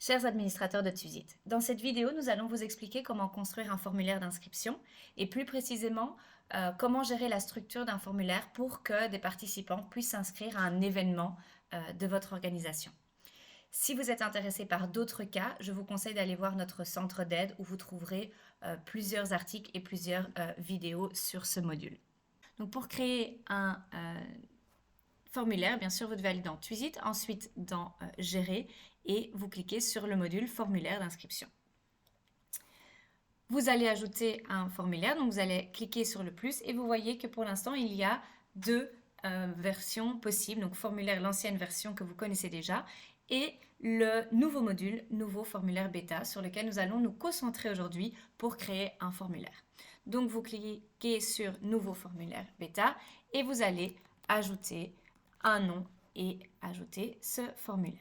Chers administrateurs de TUSIT, dans cette vidéo, nous allons vous expliquer comment construire un formulaire d'inscription et plus précisément, comment gérer la structure d'un formulaire pour que des participants puissent s'inscrire à un événement de votre organisation. Si vous êtes intéressé par d'autres cas, je vous conseille d'aller voir notre centre d'aide où vous trouverez plusieurs articles et plusieurs vidéos sur ce module. Donc pour créer un formulaire, bien sûr, vous devez aller dans TUSIT, ensuite dans Gérer et vous cliquez sur le module formulaire d'inscription. Vous allez ajouter un formulaire, donc vous allez cliquer sur le plus et vous voyez que pour l'instant, il y a deux versions possibles. Donc formulaire, l'ancienne version que vous connaissez déjà et le nouveau module, nouveau formulaire bêta sur lequel nous allons nous concentrer aujourd'hui pour créer un formulaire. Donc vous cliquez sur nouveau formulaire bêta et vous allez ajouter un nom et ajouter ce formulaire.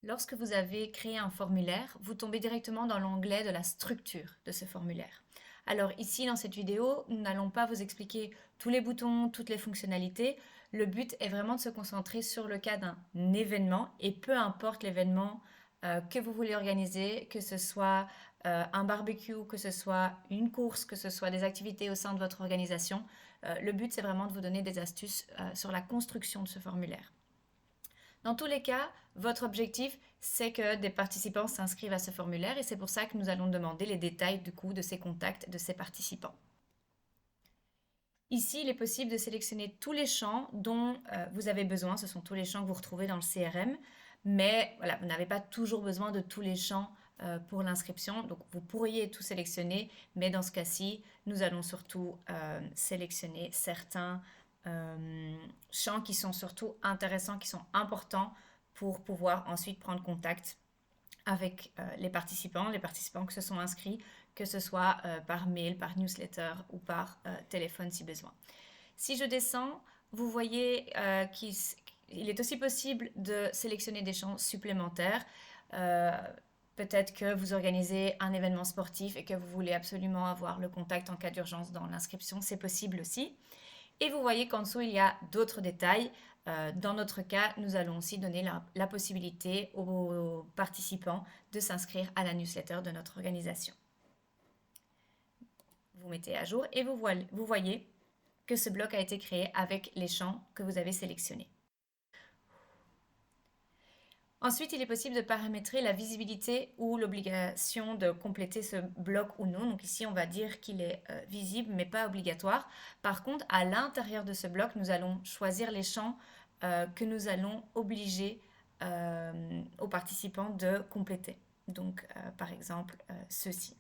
Lorsque vous avez créé un formulaire, vous tombez directement dans l'onglet de la structure de ce formulaire. Alors ici, dans cette vidéo, nous n'allons pas vous expliquer tous les boutons, toutes les fonctionnalités. Le but est vraiment de se concentrer sur le cas d'un événement et peu importe l'événement que vous voulez organiser, que ce soit un barbecue, que ce soit une course, que ce soit des activités au sein de votre organisation. Le but, c'est vraiment de vous donner des astuces sur la construction de ce formulaire. Dans tous les cas, votre objectif, c'est que des participants s'inscrivent à ce formulaire et c'est pour ça que nous allons demander les détails du coup de ces contacts de ces participants. Ici, il est possible de sélectionner tous les champs dont vous avez besoin. Ce sont tous les champs que vous retrouvez dans le CRM. Mais voilà, vous n'avez pas toujours besoin de tous les champs pour l'inscription. Donc, vous pourriez tout sélectionner. Mais dans ce cas-ci, nous allons surtout sélectionner certains champs qui sont surtout intéressants, qui sont importants pour pouvoir ensuite prendre contact avec les participants que se sont inscrits, que ce soit par mail, par newsletter ou par téléphone si besoin. Si je descends, vous voyez qu'il est aussi possible de sélectionner des champs supplémentaires. Peut-être que vous organisez un événement sportif et que vous voulez absolument avoir le contact en cas d'urgence dans l'inscription, c'est possible aussi. Et vous voyez qu'en dessous, il y a d'autres détails. Dans notre cas, nous allons aussi donner la possibilité aux participants de s'inscrire à la newsletter de notre organisation. Vous mettez à jour et vous voyez que ce bloc a été créé avec les champs que vous avez sélectionnés. Ensuite, il est possible de paramétrer la visibilité ou l'obligation de compléter ce bloc ou non. Donc ici, on va dire qu'il est visible, mais pas obligatoire. Par contre, à l'intérieur de ce bloc, nous allons choisir les champs que nous allons obliger aux participants de compléter. Donc, par exemple, ceux-ci.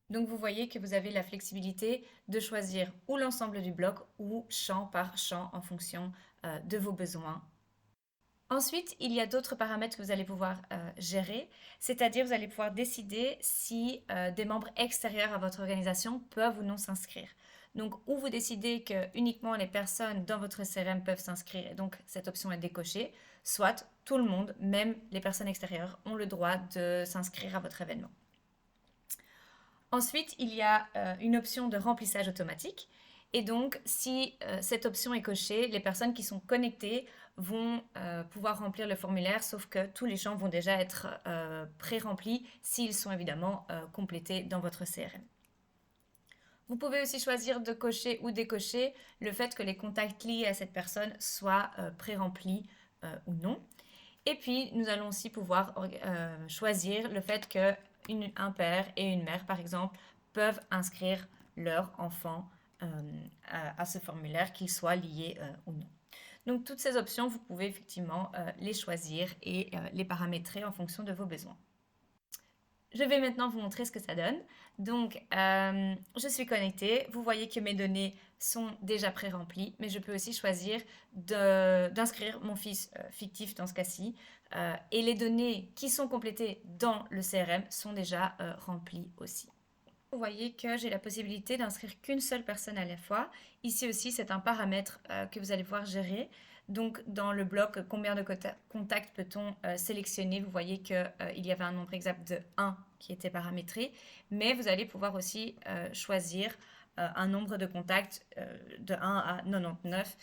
Donc, vous voyez que vous avez la flexibilité de choisir ou l'ensemble du bloc ou champ par champ en fonction de vos besoins. Ensuite, il y a d'autres paramètres que vous allez pouvoir gérer, c'est-à-dire vous allez pouvoir décider si des membres extérieurs à votre organisation peuvent ou non s'inscrire. Donc, ou vous décidez que uniquement les personnes dans votre CRM peuvent s'inscrire, et donc cette option est décochée, soit tout le monde, même les personnes extérieures, ont le droit de s'inscrire à votre événement. Ensuite, il y a une option de remplissage automatique. Et donc, si cette option est cochée, les personnes qui sont connectées vont pouvoir remplir le formulaire, sauf que tous les champs vont déjà être pré-remplis s'ils sont évidemment complétés dans votre CRM. Vous pouvez aussi choisir de cocher ou décocher le fait que les contacts liés à cette personne soient pré-remplis ou non. Et puis, nous allons aussi pouvoir choisir le fait qu'un père et une mère, par exemple, peuvent inscrire leur enfant à ce formulaire, qu'ils soient liés ou non. Donc, toutes ces options, vous pouvez effectivement les choisir et les paramétrer en fonction de vos besoins. Je vais maintenant vous montrer ce que ça donne. Donc, je suis connectée. Vous voyez que mes données sont déjà pré-remplies, mais je peux aussi choisir d'inscrire mon fils fictif dans ce cas-ci. Et les données qui sont complétées dans le CRM sont déjà remplies aussi. Vous voyez que j'ai la possibilité d'inscrire qu'une seule personne à la fois. Ici aussi, c'est un paramètre que vous allez pouvoir gérer. Donc, dans le bloc « Combien de contacts peut-on sélectionner ?» Vous voyez qu'il y avait un nombre exact de 1 qui était paramétré. Mais vous allez pouvoir aussi choisir un nombre de contacts de 1 à 99.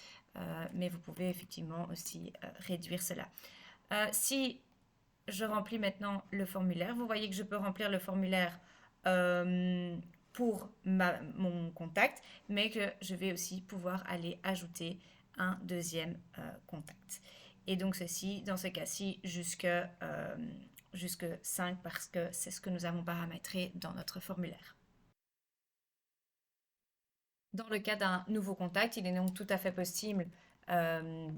Mais vous pouvez effectivement aussi réduire cela. Si je remplis maintenant le formulaire, vous voyez que je peux remplir le formulaire euh, pour mon contact, mais que je vais aussi pouvoir aller ajouter un deuxième contact. Et donc ceci, dans ce cas-ci, jusque 5 parce que c'est ce que nous avons paramétré dans notre formulaire. Dans le cas d'un nouveau contact, il est donc tout à fait possible euh,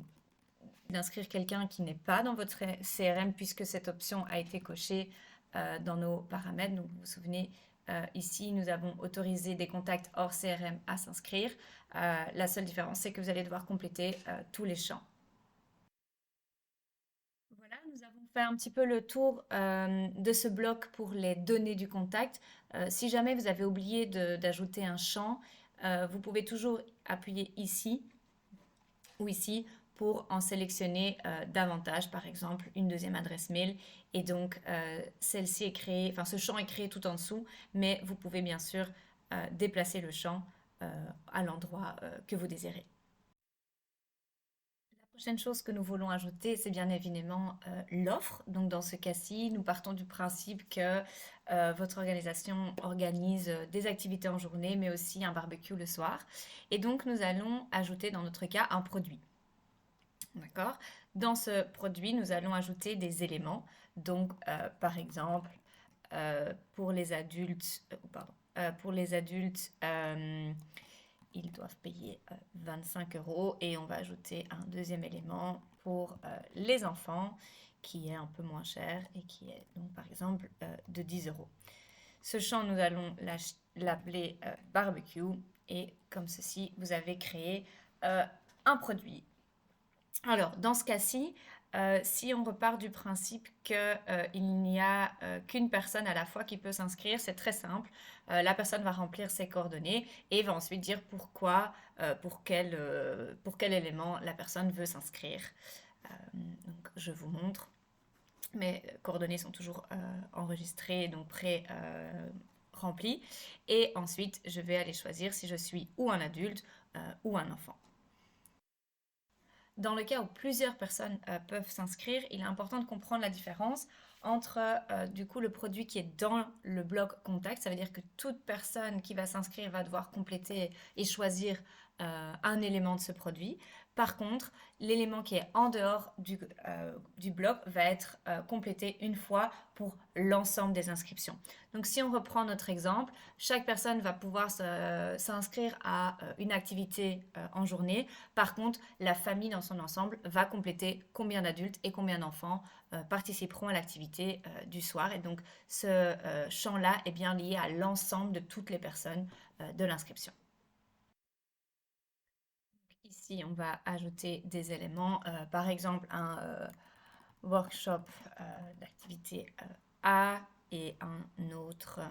d'inscrire quelqu'un qui n'est pas dans votre CRM puisque cette option a été cochée dans nos paramètres. Donc vous vous souvenez, ici nous avons autorisé des contacts hors CRM à s'inscrire. La seule différence, c'est que vous allez devoir compléter tous les champs. Voilà, nous avons fait un petit peu le tour de ce bloc pour les données du contact. Si jamais vous avez oublié d'ajouter un champ, vous pouvez toujours appuyer ici ou ici pour en sélectionner davantage, par exemple une deuxième adresse mail. Et donc, celle-ci est créée, enfin ce champ est créé tout en dessous, mais vous pouvez bien sûr déplacer le champ à l'endroit que vous désirez. La prochaine chose que nous voulons ajouter, c'est bien évidemment l'offre. Donc dans ce cas-ci, nous partons du principe que votre organisation organise des activités en journée, mais aussi un barbecue le soir. Et donc nous allons ajouter dans notre cas un produit. D'accord? Dans ce produit, nous allons ajouter des éléments. Donc, par exemple, pour les adultes, ils doivent payer 25 euros et on va ajouter un deuxième élément pour les enfants qui est un peu moins cher et qui est donc par exemple de 10 euros. Ce champ, nous allons l'appeler barbecue et comme ceci, vous avez créé un produit. Alors, dans ce cas-ci, si on repart du principe qu'il n'y a qu'une personne à la fois qui peut s'inscrire, c'est très simple. La personne va remplir ses coordonnées et va ensuite dire pourquoi, pour quel élément la personne veut s'inscrire. Donc, je vous montre. Mes coordonnées sont toujours enregistrées, donc pré-remplies. Et ensuite, je vais aller choisir si je suis ou un adulte ou un enfant. Dans le cas où plusieurs personnes peuvent s'inscrire, il est important de comprendre la différence entre du coup le produit qui est dans le bloc contact, ça veut dire que toute personne qui va s'inscrire va devoir compléter et choisir un élément de ce produit. Par contre, l'élément qui est en dehors du bloc va être complété une fois pour l'ensemble des inscriptions. Donc si on reprend notre exemple, chaque personne va pouvoir s'inscrire à une activité en journée. Par contre, la famille dans son ensemble va compléter combien d'adultes et combien d'enfants participeront à l'activité du soir. Et donc ce champ-là est bien lié à l'ensemble de toutes les personnes de l'inscription. Ici, on va ajouter des éléments, par exemple un workshop d'activité A et un autre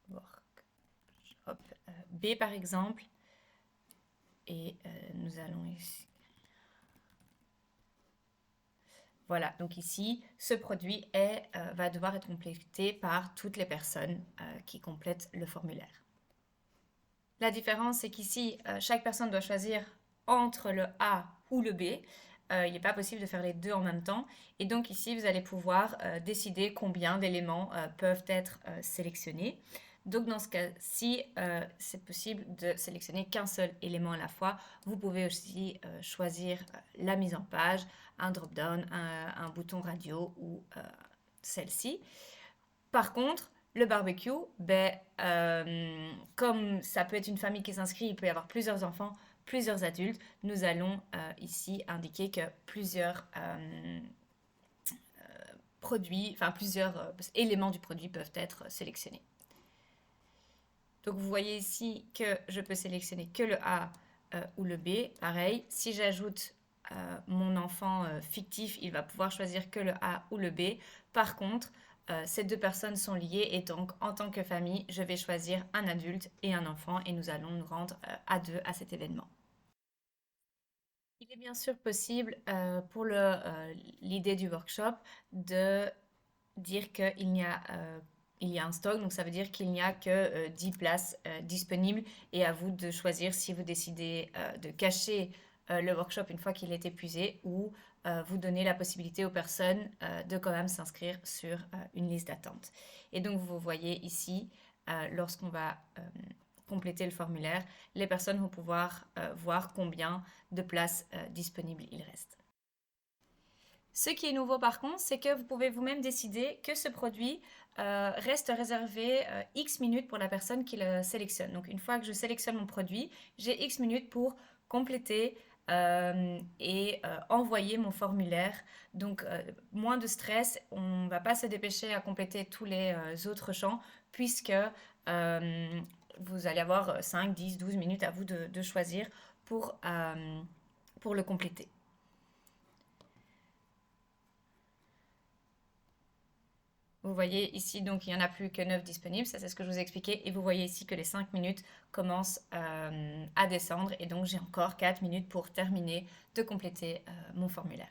workshop B, par exemple. Et nous allons ici. Voilà, donc ici, ce produit va devoir être complété par toutes les personnes qui complètent le formulaire. La différence, c'est qu'ici, chaque personne doit choisir entre le A ou le B. Il n'est pas possible de faire les deux en même temps. Et donc ici, vous allez pouvoir décider combien d'éléments peuvent être sélectionnés. Donc dans ce cas-ci, c'est possible de sélectionner qu'un seul élément à la fois. Vous pouvez aussi choisir la mise en page, un drop-down, un bouton radio ou celle-ci. Par contre, le barbecue, comme ça peut être une famille qui s'inscrit, il peut y avoir plusieurs enfants, plusieurs adultes, nous allons ici indiquer que plusieurs produits, enfin plusieurs éléments du produit peuvent être sélectionnés. Donc vous voyez ici que je peux sélectionner que le A ou le B. Pareil, si j'ajoute mon enfant fictif, il va pouvoir choisir que le A ou le B. Par contre, ces deux personnes sont liées et donc en tant que famille, je vais choisir un adulte et un enfant et nous allons nous rendre à deux à cet événement. Il est bien sûr possible pour l'idée du workshop de dire il y a un stock, donc ça veut dire qu'il n'y a que 10 places disponibles et à vous de choisir si vous décidez de cacher le workshop une fois qu'il est épuisé ou vous donner la possibilité aux personnes de quand même s'inscrire sur une liste d'attente. Et donc vous voyez ici, lorsqu'on va compléter le formulaire, les personnes vont pouvoir voir combien de places disponibles il reste. Ce qui est nouveau par contre, c'est que vous pouvez vous-même décider que ce produit reste réservé X minutes pour la personne qui le sélectionne. Donc une fois que je sélectionne mon produit, j'ai X minutes pour compléter et envoyer mon formulaire. Donc moins de stress, on ne va pas se dépêcher à compléter tous les autres champs puisque vous allez avoir 5, 10, 12 minutes à vous de choisir pour le compléter. Vous voyez ici, donc, il n'y en a plus que 9 disponibles. Ça, c'est ce que je vous ai expliqué. Et vous voyez ici que les 5 minutes commencent à descendre. Et donc, j'ai encore 4 minutes pour terminer de compléter mon formulaire.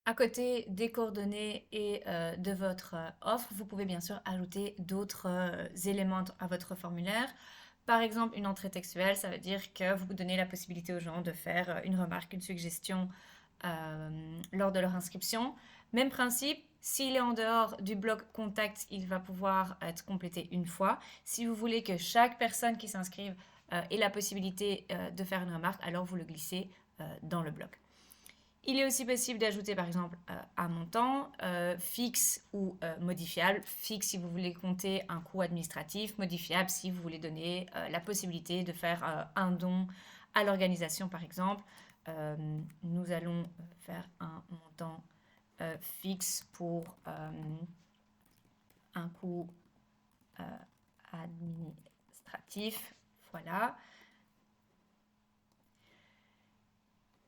À côté des coordonnées et de votre offre, vous pouvez bien sûr ajouter d'autres éléments à votre formulaire. Par exemple, une entrée textuelle, ça veut dire que vous donnez la possibilité aux gens de faire une remarque, une suggestion lors de leur inscription. Même principe, s'il est en dehors du bloc contact, il va pouvoir être complété une fois. Si vous voulez que chaque personne qui s'inscrive ait la possibilité de faire une remarque, alors vous le glissez dans le bloc. Il est aussi possible d'ajouter par exemple un montant fixe ou modifiable. Fixe si vous voulez compter un coût administratif, modifiable si vous voulez donner la possibilité de faire un don à l'organisation par exemple. Nous allons faire un montant fixe pour un coût administratif. Voilà.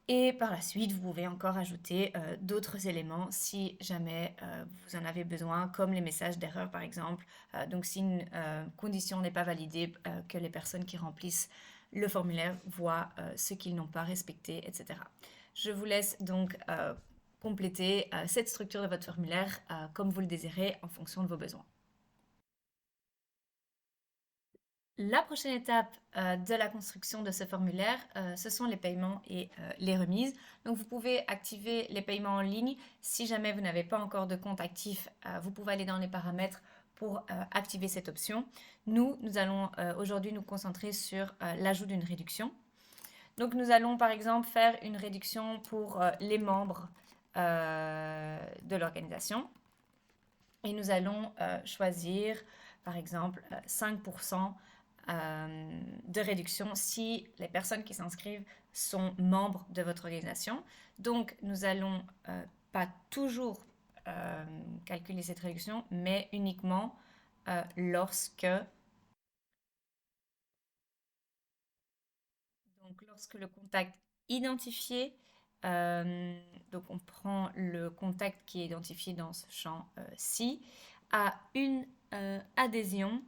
Et par la suite, vous pouvez encore ajouter d'autres éléments si jamais vous en avez besoin, comme les messages d'erreur par exemple. Donc si une condition n'est pas validée, que les personnes qui remplissent le formulaire voient ce qu'ils n'ont pas respecté, etc. Je vous laisse donc compléter cette structure de votre formulaire comme vous le désirez en fonction de vos besoins. La prochaine étape de la construction de ce formulaire, ce sont les paiements et les remises. Donc vous pouvez activer les paiements en ligne. Si jamais vous n'avez pas encore de compte actif, vous pouvez aller dans les paramètres pour activer cette option. Nous allons aujourd'hui nous concentrer sur l'ajout d'une réduction. Donc nous allons par exemple faire une réduction pour les membres de l'organisation. Et nous allons choisir par exemple 5% de réduction si les personnes qui s'inscrivent sont membres de votre organisation. Donc, nous allons pas toujours calculer cette réduction, mais uniquement lorsque le contact identifié, donc on prend le contact qui est identifié dans ce champ-ci, a une adhésion,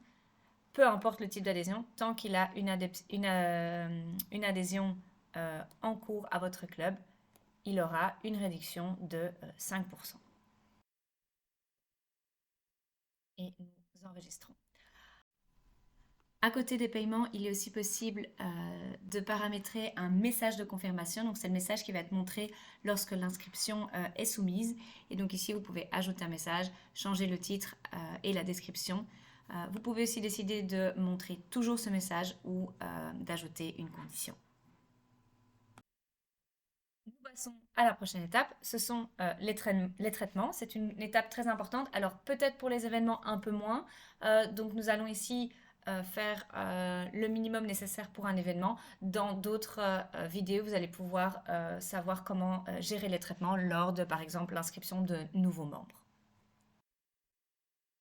peu importe le type d'adhésion, tant qu'il a une adhésion en cours à votre club, il aura une réduction de 5%. Et nous enregistrons. À côté des paiements, il est aussi possible de paramétrer un message de confirmation. Donc, c'est le message qui va être montré lorsque l'inscription est soumise. Et donc, ici, vous pouvez ajouter un message, changer le titre et la description. Vous pouvez aussi décider de montrer toujours ce message ou d'ajouter une condition. Nous passons à la prochaine étape, ce sont les traitements. C'est une étape très importante. Alors peut-être pour les événements un peu moins. Donc nous allons ici faire le minimum nécessaire pour un événement. Dans d'autres vidéos, vous allez pouvoir savoir comment gérer les traitements lors de, par exemple, l'inscription de nouveaux membres.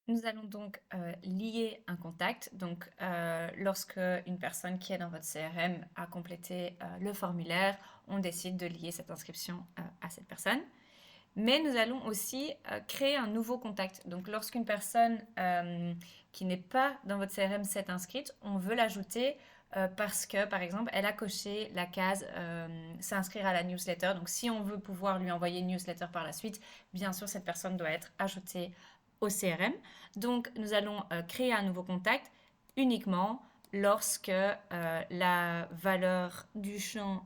Nous allons donc lier un contact. Donc, lorsque une personne qui est dans votre CRM a complété le formulaire, on décide de lier cette inscription à cette personne. Mais nous allons aussi créer un nouveau contact. Donc, lorsqu'une personne qui n'est pas dans votre CRM s'est inscrite, on veut l'ajouter parce que, par exemple, elle a coché la case s'inscrire à la newsletter. Donc, si on veut pouvoir lui envoyer une newsletter par la suite, bien sûr, cette personne doit être ajoutée au CRM. Donc, nous allons créer un nouveau contact uniquement lorsque la valeur du champ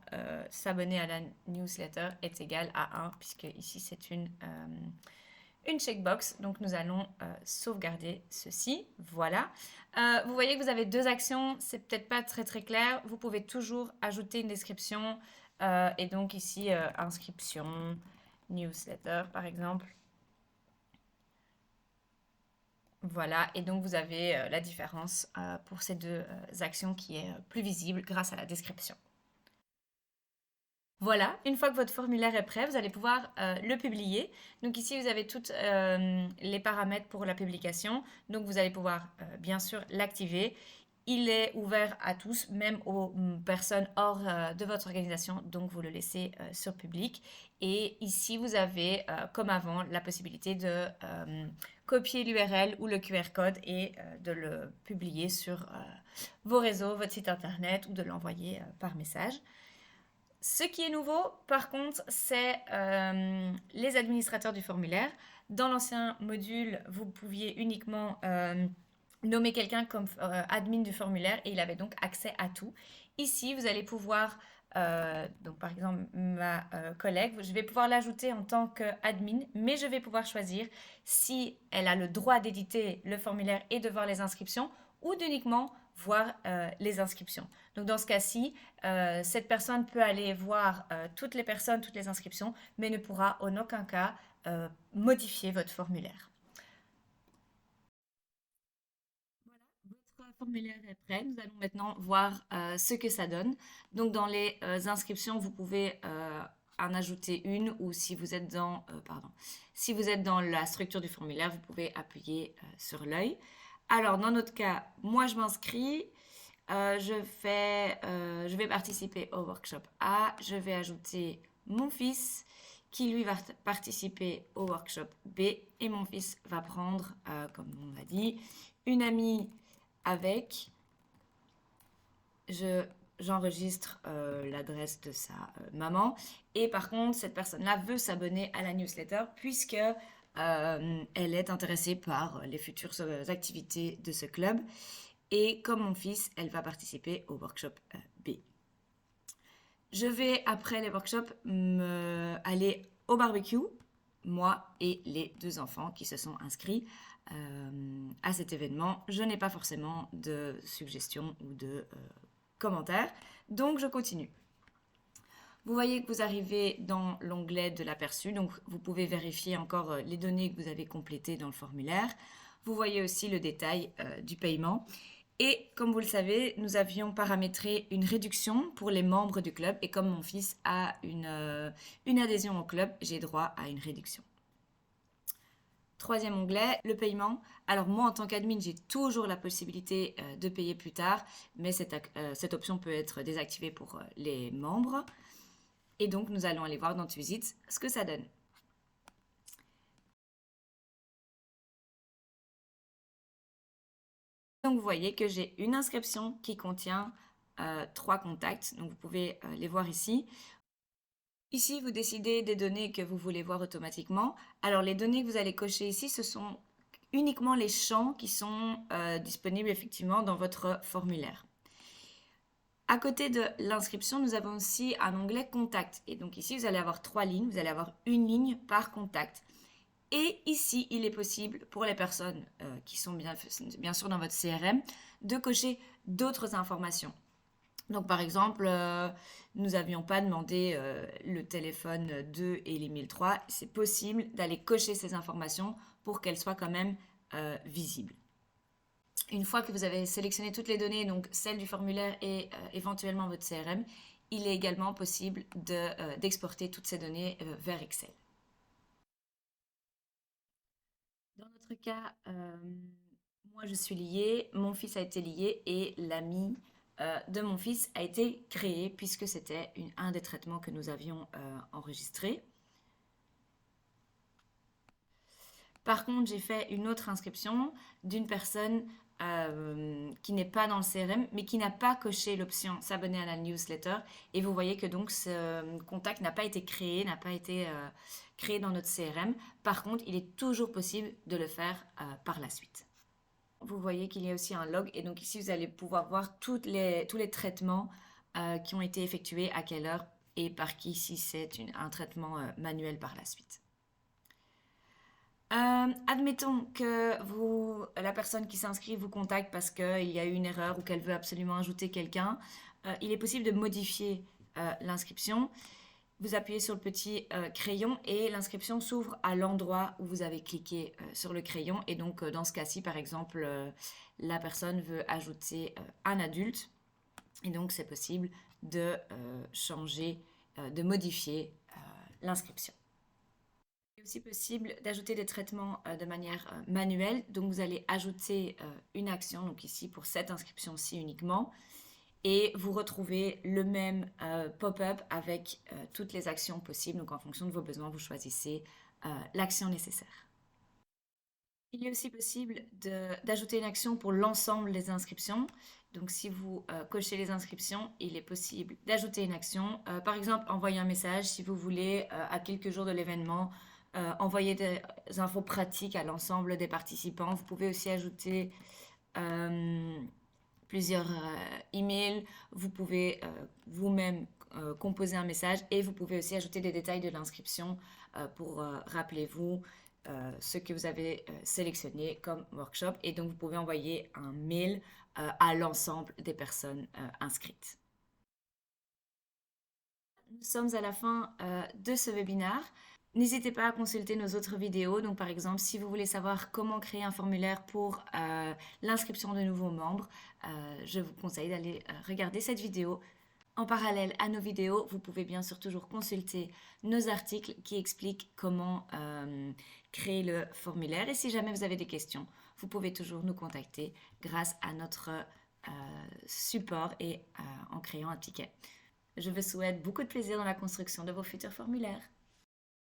s'abonner à la newsletter est égale à 1, puisque ici c'est une checkbox. Donc nous allons sauvegarder ceci. Voilà. Vous voyez que vous avez deux actions. C'est peut-être pas très très clair. Vous pouvez toujours ajouter une description. Et donc ici, inscription, newsletter par exemple. Voilà, et donc vous avez la différence pour ces deux actions qui est plus visible grâce à la description. Voilà, une fois que votre formulaire est prêt, vous allez pouvoir le publier. Donc ici, vous avez tous les paramètres pour la publication. Donc vous allez pouvoir bien sûr l'activer. Il est ouvert à tous, même aux personnes hors de votre organisation. Donc vous le laissez sur public. Et ici, vous avez, comme avant, la possibilité de copier l'URL ou le QR code et de le publier sur vos réseaux, votre site internet ou de l'envoyer par message. Ce qui est nouveau, par contre, c'est les administrateurs du formulaire. Dans l'ancien module, vous pouviez uniquement nommer quelqu'un comme admin du formulaire et il avait donc accès à tout. Ici, vous allez pouvoir, donc par exemple ma collègue, je vais pouvoir l'ajouter en tant qu'admin, mais je vais pouvoir choisir si elle a le droit d'éditer le formulaire et de voir les inscriptions ou d'uniquement voir les inscriptions. Donc dans ce cas-ci, cette personne peut aller voir toutes les personnes, toutes les inscriptions, mais ne pourra en aucun cas modifier votre formulaire. Voilà, votre formulaire est prêt. Nous allons maintenant voir ce que ça donne. Donc dans les inscriptions, vous pouvez en ajouter une ou si vous êtes si vous êtes dans la structure du formulaire, vous pouvez appuyer sur l'œil. Alors dans notre cas, moi je m'inscris. Je vais participer au workshop A. Je vais ajouter mon fils qui lui va participer au workshop B. Et mon fils va prendre, comme on l'a dit, une amie avec. J'enregistre l'adresse de sa maman. Et par contre, cette personne-là veut s'abonner à la newsletter puisque elle est intéressée par les futures activités de ce club. Et comme mon fils, elle va participer au workshop B. Je vais, après les workshops, aller au barbecue, moi et les deux enfants qui se sont inscrits à cet événement. Je n'ai pas forcément de suggestions ou de commentaires, donc je continue. Vous voyez que vous arrivez dans l'onglet de l'aperçu, donc vous pouvez vérifier encore les données que vous avez complétées dans le formulaire. Vous voyez aussi le détail du paiement. Et comme vous le savez, nous avions paramétré une réduction pour les membres du club. Et comme mon fils a une adhésion au club, j'ai droit à une réduction. Troisième onglet, le paiement. Alors moi, en tant qu'admin, j'ai toujours la possibilité de payer plus tard, mais cette option peut être désactivée pour les membres. Et donc, nous allons aller voir dans TwoVisits ce que ça donne. Donc, vous voyez que j'ai une inscription qui contient 3 contacts. Donc, vous pouvez les voir ici. Ici, vous décidez des données que vous voulez voir automatiquement. Alors, les données que vous allez cocher ici, ce sont uniquement les champs qui sont disponibles effectivement dans votre formulaire. À côté de l'inscription, nous avons aussi un onglet Contact. Et donc ici, vous allez avoir 3 lignes. Vous allez avoir une ligne par contact. Et ici, il est possible pour les personnes qui sont bien sûr dans votre CRM de cocher d'autres informations. Donc par exemple, nous n'avions pas demandé le téléphone 2 et l'email 3. C'est possible d'aller cocher ces informations pour qu'elles soient quand même visibles. Une fois que vous avez sélectionné toutes les données, donc celles du formulaire et éventuellement votre CRM, il est également possible d'exporter toutes ces données vers Excel. Dans notre cas, moi je suis liée, mon fils a été lié et l'ami de mon fils a été créé puisque c'était un des traitements que nous avions enregistré. Par contre, j'ai fait une autre inscription d'une personne qui n'est pas dans le CRM, mais qui n'a pas coché l'option s'abonner à la newsletter. Et vous voyez que donc ce contact n'a pas été créé, n'a pas été créé dans notre CRM. Par contre, il est toujours possible de le faire par la suite. vous voyez qu'il y a aussi un log. Et donc ici, vous allez pouvoir voir tous les traitements qui ont été effectués, à quelle heure et par qui, si c'est un traitement manuel par la suite. Admettons que la personne qui s'inscrit vous contacte parce qu'il y a eu une erreur ou qu'elle veut absolument ajouter quelqu'un. Il est possible de modifier l'inscription. Vous appuyez sur le petit crayon et l'inscription s'ouvre à l'endroit où vous avez cliqué sur le crayon. Et donc, dans ce cas-ci, par exemple, la personne veut ajouter un adulte. Et donc, c'est possible de changer, de modifier l'inscription. Il est aussi possible d'ajouter des traitements de manière manuelle. Donc, vous allez ajouter une action, donc ici pour cette inscription-ci uniquement, et vous retrouvez le même pop-up avec toutes les actions possibles. Donc, en fonction de vos besoins, vous choisissez l'action nécessaire. Il est aussi possible d'ajouter une action pour l'ensemble des inscriptions. Donc, si vous cochez les inscriptions, il est possible d'ajouter une action. Par exemple, envoyer un message si vous voulez, à quelques jours de l'événement, envoyer des infos pratiques à l'ensemble des participants. Vous pouvez aussi ajouter plusieurs emails. Vous pouvez vous-même composer un message et vous pouvez aussi ajouter des détails de l'inscription pour, rappelez-vous, ce que vous avez sélectionné comme workshop. Et donc, vous pouvez envoyer un mail à l'ensemble des personnes inscrites. Nous sommes à la fin de ce webinaire. N'hésitez pas à consulter nos autres vidéos. Donc, par exemple, si vous voulez savoir comment créer un formulaire pour l'inscription de nouveaux membres, je vous conseille d'aller regarder cette vidéo. En parallèle à nos vidéos, vous pouvez bien sûr toujours consulter nos articles qui expliquent comment créer le formulaire. Et si jamais vous avez des questions, vous pouvez toujours nous contacter grâce à notre support et en créant un ticket. Je vous souhaite beaucoup de plaisir dans la construction de vos futurs formulaires.